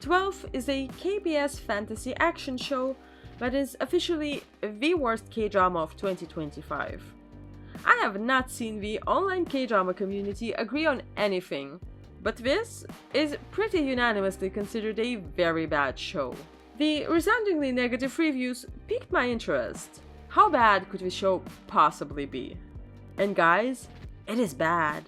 12 is a KBS fantasy action show that is officially the worst K-drama of 2025. I have not seen the online K-drama community agree on anything, but this is pretty unanimously considered a very bad show. The resoundingly negative reviews piqued my interest. How bad could this show possibly be? And guys, it is bad.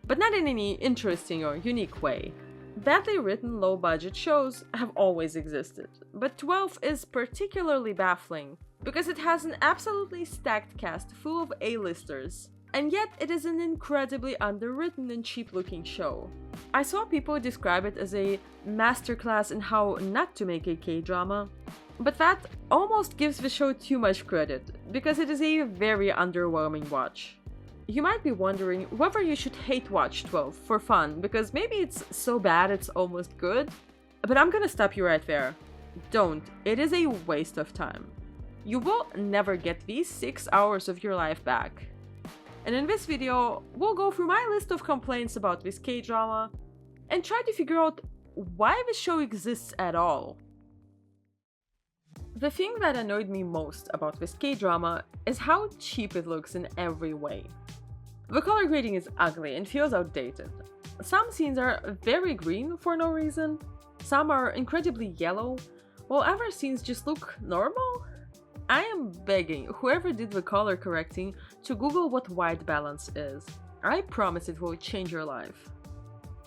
But not in any interesting or unique way. Badly written low-budget shows have always existed, but 12 is particularly baffling because it has an absolutely stacked cast full of A-listers, and yet it is an incredibly underwritten and cheap-looking show. I saw people describe it as a masterclass in how not to make a K-drama, but that almost gives the show too much credit, because it is a very underwhelming watch. You might be wondering whether you should hate watch 12 for fun, because maybe it's so bad it's almost good, but I'm gonna stop you right there. Don't, it is a waste of time. You will never get these 6 hours of your life back. And in this video, we'll go through my list of complaints about this K-drama and try to figure out why this show exists at all. The thing that annoyed me most about this K-drama is how cheap it looks in every way. The color grading is ugly and feels outdated. Some scenes are very green for no reason, some are incredibly yellow, while other scenes just look normal. I am begging whoever did the color correcting to Google what white balance is. I promise it will change your life.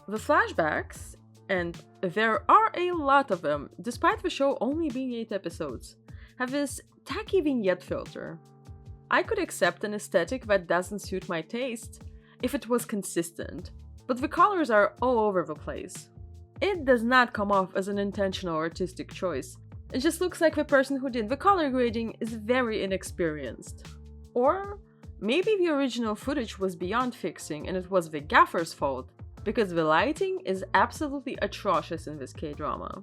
The flashbacks, and there are a lot of them, despite the show only being 8 episodes, have this tacky vignette filter. I could accept an aesthetic that doesn't suit my taste if it was consistent, but the colors are all over the place. It does not come off as an intentional artistic choice. It just looks like the person who did the color grading is very inexperienced. Or maybe the original footage was beyond fixing and it was the gaffer's fault, because the lighting is absolutely atrocious in this K-drama.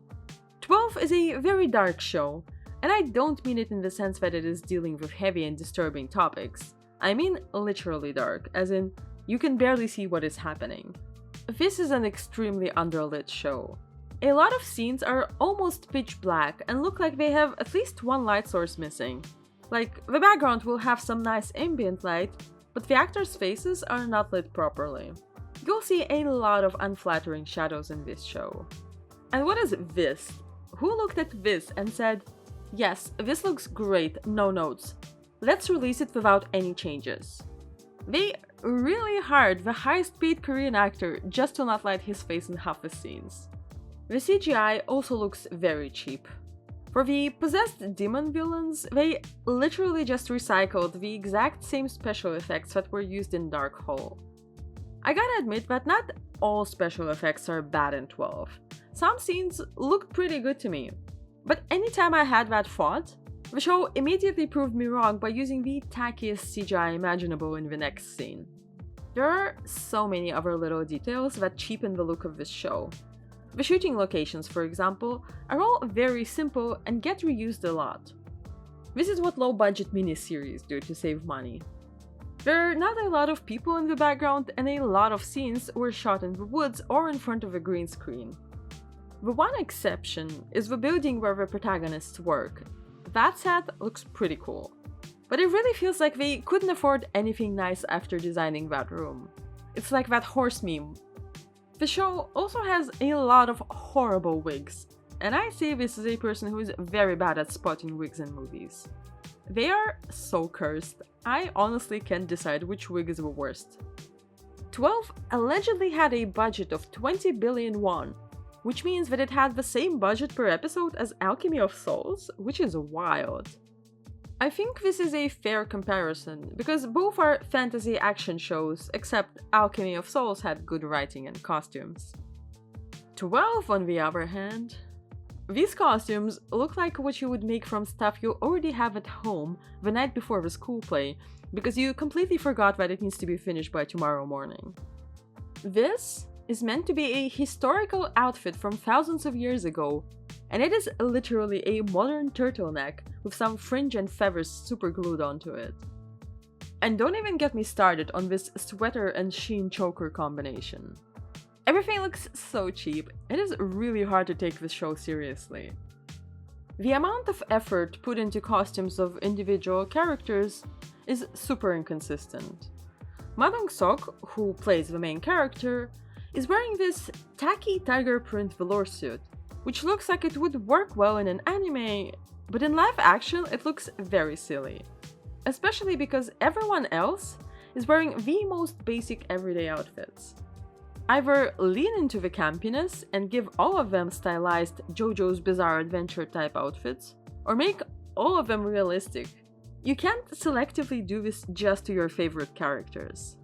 12 is a very dark show, and I don't mean it in the sense that it is dealing with heavy and disturbing topics. I mean literally dark, as in you can barely see what is happening. This is an extremely underlit show. A lot of scenes are almost pitch black and look like they have at least one light source missing. Like, the background will have some nice ambient light, but the actors' faces are not lit properly. You'll see a lot of unflattering shadows in this show. And what is this? Who looked at this and said, "Yes, this looks great, no notes. Let's release it without any changes"? They really hired the highest paid Korean actor just to not light his face in half the scenes. The CGI also looks very cheap. For the possessed demon villains, they literally just recycled the exact same special effects that were used in Dark Hole. I gotta admit that not all special effects are bad in 12. Some scenes looked pretty good to me. But anytime I had that thought, the show immediately proved me wrong by using the tackiest CGI imaginable in the next scene. There are so many other little details that cheapen the look of this show. The shooting locations, for example, are all very simple and get reused a lot. This is what low-budget miniseries do to save money. There are not a lot of people in the background, and a lot of scenes were shot in the woods or in front of a green screen. The one exception is the building where the protagonists work. That set looks pretty cool. But it really feels like they couldn't afford anything nice after designing that room. It's like that horse meme. The show also has a lot of horrible wigs, and I say this as a person who is very bad at spotting wigs in movies. They are so cursed, I honestly can't decide which wig is the worst. 12 allegedly had a budget of 20 billion won, which means that it had the same budget per episode as Alchemy of Souls, which is wild. I think this is a fair comparison, because both are fantasy action shows, except Alchemy of Souls had good writing and costumes. 12, on the other hand, these costumes look like what you would make from stuff you already have at home the night before the school play, because you completely forgot that it needs to be finished by tomorrow morning. This is meant to be a historical outfit from thousands of years ago, and it is literally a modern turtleneck with some fringe and feathers superglued onto it. And don't even get me started on this sweater and sheen choker combination. Everything looks so cheap, it is really hard to take this show seriously. The amount of effort put into costumes of individual characters is super inconsistent. Ma Dong Seok, who plays the main character, is wearing this tacky tiger print velour suit, which looks like it would work well in an anime, but in live action it looks very silly. Especially because everyone else is wearing the most basic everyday outfits. Either lean into the campiness and give all of them stylized JoJo's Bizarre Adventure type outfits, or make all of them realistic. You can't selectively do this just to your favorite characters.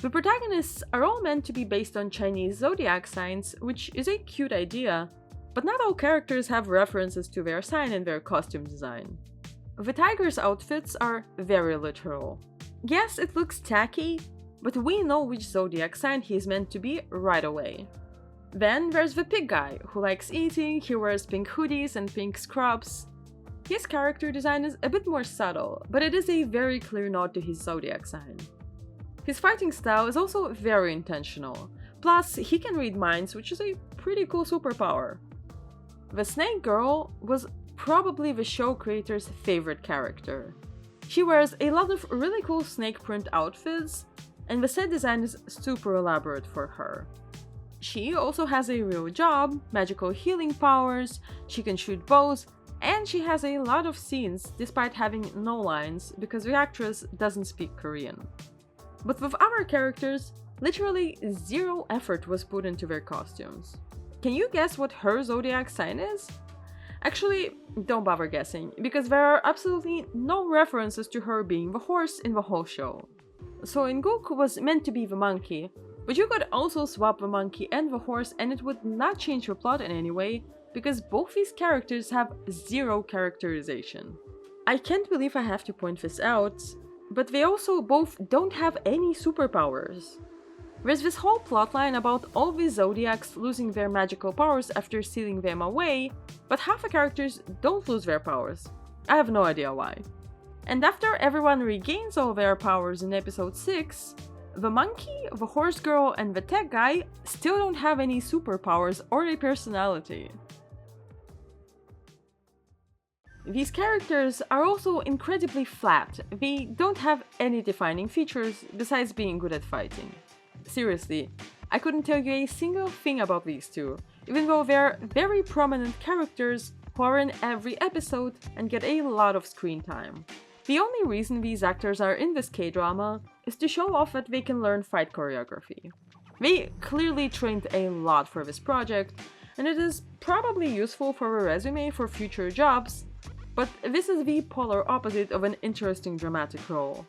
The protagonists are all meant to be based on Chinese zodiac signs, which is a cute idea, but not all characters have references to their sign in their costume design. The tiger's outfits are very literal. Yes, it looks tacky, but we know which zodiac sign he is meant to be right away. Then there's the pig guy, who likes eating, he wears pink hoodies and pink scrubs. His character design is a bit more subtle, but it is a very clear nod to his zodiac sign. His fighting style is also very intentional, plus he can read minds, which is a pretty cool superpower. The snake girl was probably the show creator's favorite character. She wears a lot of really cool snake print outfits, and the set design is super elaborate for her. She also has a real job, magical healing powers, she can shoot bows, and she has a lot of scenes despite having no lines because the actress doesn't speak Korean. But with our characters, literally zero effort was put into their costumes. Can you guess what her zodiac sign is? Actually, don't bother guessing, because there are absolutely no references to her being the horse in the whole show. So Inguk was meant to be the monkey, but you could also swap the monkey and the horse and it would not change the plot in any way, because both these characters have zero characterization. I can't believe I have to point this out, but they also both don't have any superpowers. There's this whole plotline about all the zodiacs losing their magical powers after stealing them away, but half the characters don't lose their powers. I have no idea why. And after everyone regains all their powers in episode 6, the monkey, the horse girl, and the tech guy still don't have any superpowers or a personality. These characters are also incredibly flat. They don't have any defining features besides being good at fighting. Seriously, I couldn't tell you a single thing about these two, even though they're very prominent characters who are in every episode and get a lot of screen time. The only reason these actors are in this K-drama is to show off that they can learn fight choreography. They clearly trained a lot for this project, and it is probably useful for a resume for future jobs, but this is the polar opposite of an interesting dramatic role.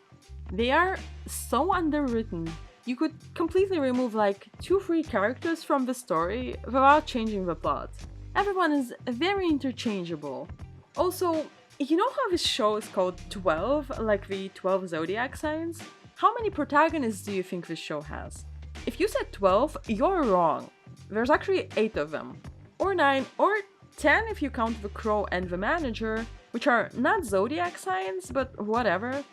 They are so underwritten. You could completely remove like 2-3 characters from the story without changing the plot. Everyone is very interchangeable. Also, you know how this show is called 12, like the 12 zodiac signs? How many protagonists do you think this show has? If you said 12, you're wrong. There's actually 8 of them. Or 9, or 10 if you count the crow and the manager, which are not zodiac signs, but whatever.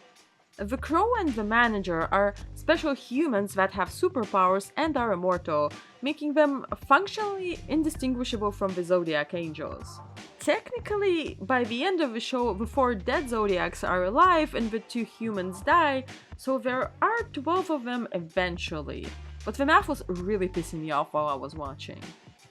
The crow and the manager are special humans that have superpowers and are immortal, making them functionally indistinguishable from the zodiac angels. Technically, by the end of the show, the 4 dead zodiacs are alive and the 2 humans die, so there are 12 of them eventually. But the math was really pissing me off while I was watching.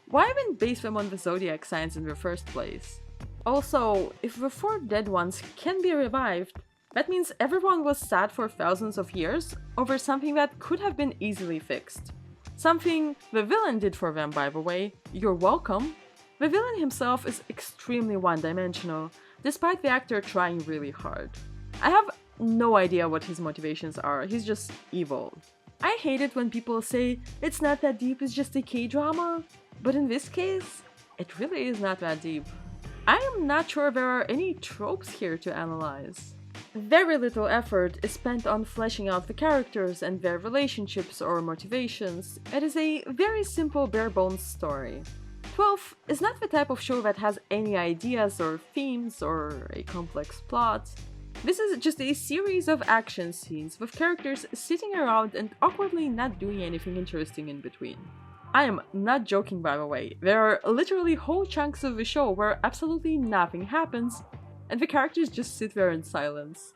Why even base them on the zodiac signs in the first place? Also, if the 4 dead ones can be revived, that means everyone was sad for thousands of years over something that could have been easily fixed. Something the villain did for them, by the way. You're welcome. The villain himself is extremely one-dimensional, despite the actor trying really hard. I have no idea what his motivations are, he's just evil. I hate it when people say, it's not that deep, it's just a K-drama. But in this case, it really is not that deep. I am not sure there are any tropes here to analyze. Very little effort is spent on fleshing out the characters and their relationships or motivations. It is a very simple bare-bones story. 12 is not the type of show that has any ideas or themes or a complex plot. This is just a series of action scenes with characters sitting around and awkwardly not doing anything interesting in between. I am not joking, by the way. There are literally whole chunks of the show where absolutely nothing happens, and the characters just sit there in silence.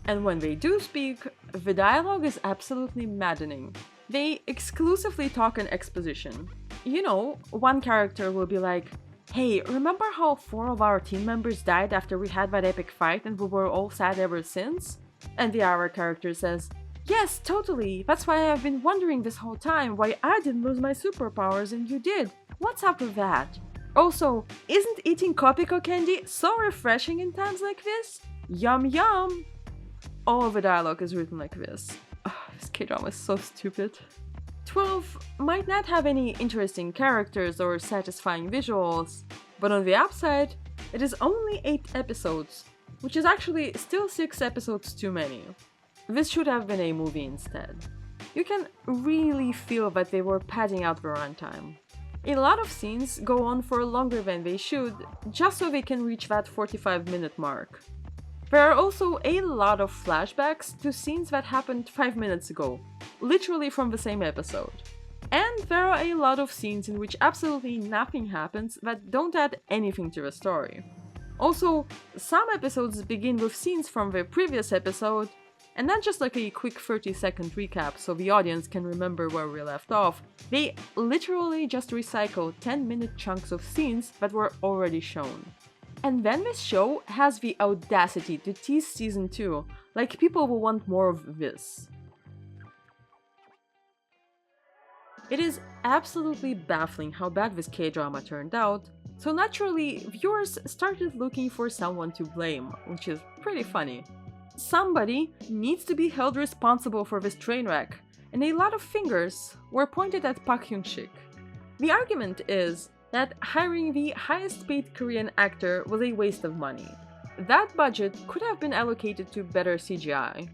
And when they do speak, the dialogue is absolutely maddening. They exclusively talk in exposition. You know, one character will be like, "Hey, remember how 4 of our team members died after we had that epic fight and we were all sad ever since?" And the other character says, "Yes, totally. That's why I've been wondering this whole time why I didn't lose my superpowers and you did. What's up with that? Also, isn't eating Kopiko candy so refreshing in times like this? Yum yum!" All of the dialogue is written like this. Ugh, this K-drama is so stupid. 12 might not have any interesting characters or satisfying visuals, but on the upside, it is only 8 episodes, which is actually still 6 episodes too many. This should have been a movie instead. You can really feel that they were padding out the runtime. A lot of scenes go on for longer than they should, just so they can reach that 45-minute mark. There are also a lot of flashbacks to scenes that happened 5 minutes ago, literally from the same episode. And there are a lot of scenes in which absolutely nothing happens that don't add anything to the story. Also, some episodes begin with scenes from the previous episode, and not just like a quick 30-second recap so the audience can remember where we left off. They literally just recycle 10-minute chunks of scenes that were already shown. And then this show has the audacity to tease season 2, like people will want more of this. It is absolutely baffling how bad this K-drama turned out, so naturally viewers started looking for someone to blame, which is pretty funny. Somebody needs to be held responsible for this train wreck, and a lot of fingers were pointed at Park Hyung-sik. The argument is that hiring the highest paid Korean actor was a waste of money. That budget could have been allocated to better CGI.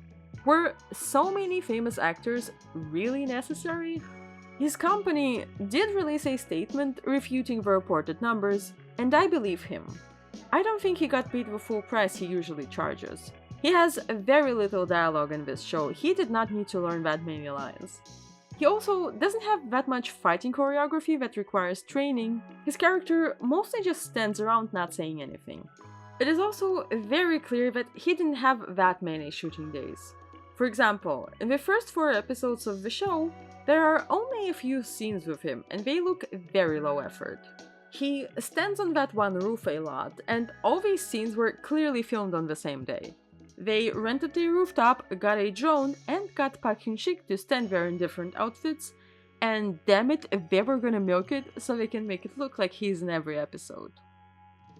Were so many famous actors really necessary? His company did release a statement refuting the reported numbers, and I believe him. I don't think he got paid the full price he usually charges. He has very little dialogue in this show, he did not need to learn that many lines. He also doesn't have that much fighting choreography that requires training. His character mostly just stands around not saying anything. It is also very clear that he didn't have that many shooting days. For example, in the first 4 episodes of the show, there are only a few scenes with him and they look very low effort. He stands on that one roof a lot, and all these scenes were clearly filmed on the same day. They rented a rooftop, got a drone, and got Park Hyung-sik to stand there in different outfits, and damn it, they were gonna milk it so they can make it look like he's in every episode.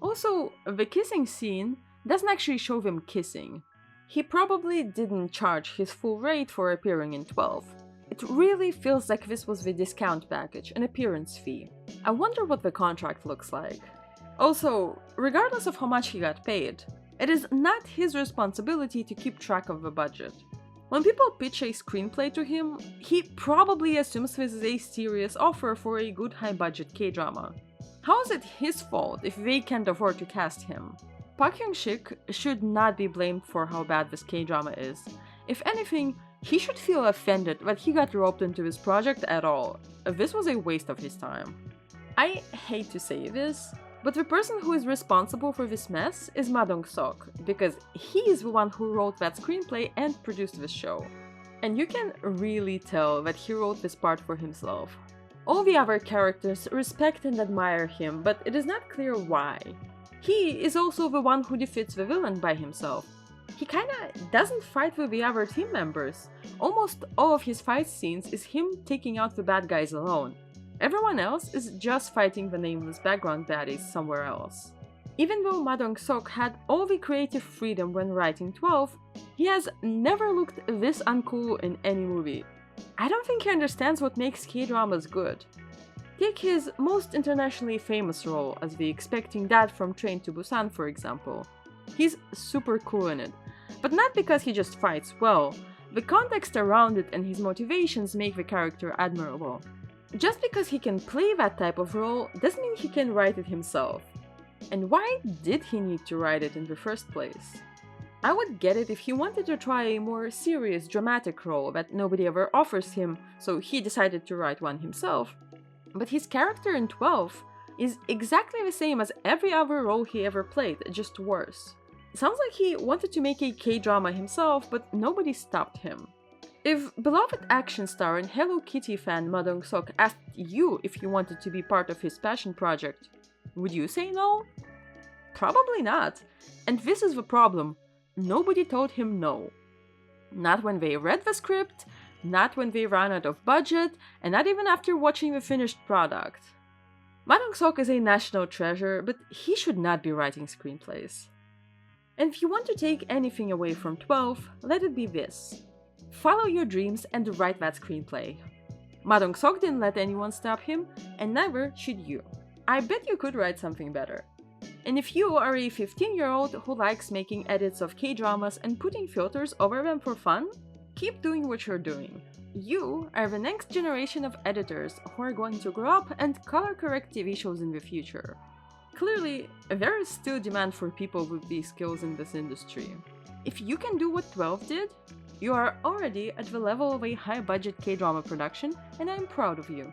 Also, the kissing scene doesn't actually show them kissing. He probably didn't charge his full rate for appearing in 12. It really feels like this was the discount package, an appearance fee. I wonder what the contract looks like. Also, regardless of how much he got paid, it is not his responsibility to keep track of the budget. When people pitch a screenplay to him, he probably assumes this is a serious offer for a good high-budget K-drama. How is it his fault if they can't afford to cast him? Park Hyung-sik should not be blamed for how bad this K-drama is. If anything, he should feel offended that he got roped into this project at all. This was a waste of his time. I hate to say this, but the person who is responsible for this mess is Ma Dong Seok, because he is the one who wrote that screenplay and produced this show. And you can really tell that he wrote this part for himself. All the other characters respect and admire him, but it is not clear why. He is also the one who defeats the villain by himself. He kinda doesn't fight with the other team members. Almost all of his fight scenes is him taking out the bad guys alone. Everyone else is just fighting the nameless background baddies somewhere else. Even though Ma Dong Seok had all the creative freedom when writing 12, he has never looked this uncool in any movie. I don't think he understands what makes K-dramas good. Take his most internationally famous role as the expecting dad from Train to Busan, for example. He's super cool in it, but not because he just fights well. The context around it and his motivations make the character admirable. Just because he can play that type of role doesn't mean he can write it himself. And why did he need to write it in the first place? I would get it if he wanted to try a more serious, dramatic role that nobody ever offers him, so he decided to write one himself. But his character in 12 is exactly the same as every other role he ever played, just worse. Sounds like he wanted to make a K-drama himself, but nobody stopped him. If beloved action star and Hello Kitty fan Ma Dong Seok asked you if you wanted to be part of his passion project, would you say no? Probably not. And this is the problem. Nobody told him no. Not when they read the script, not when they ran out of budget, and not even after watching the finished product. Ma Dong Seok is a national treasure, but he should not be writing screenplays. And if you want to take anything away from 12, let it be this. Follow your dreams and write that screenplay. Ma Dong Seok didn't let anyone stop him, and neither should you. I bet you could write something better. And if you are a 15-year-old who likes making edits of K-dramas and putting filters over them for fun, keep doing what you're doing. You are the next generation of editors who are going to grow up and color correct TV shows in the future. Clearly, there is still demand for people with these skills in this industry. If you can do what 12 did, you are already at the level of a high-budget K-drama production, and I'm proud of you.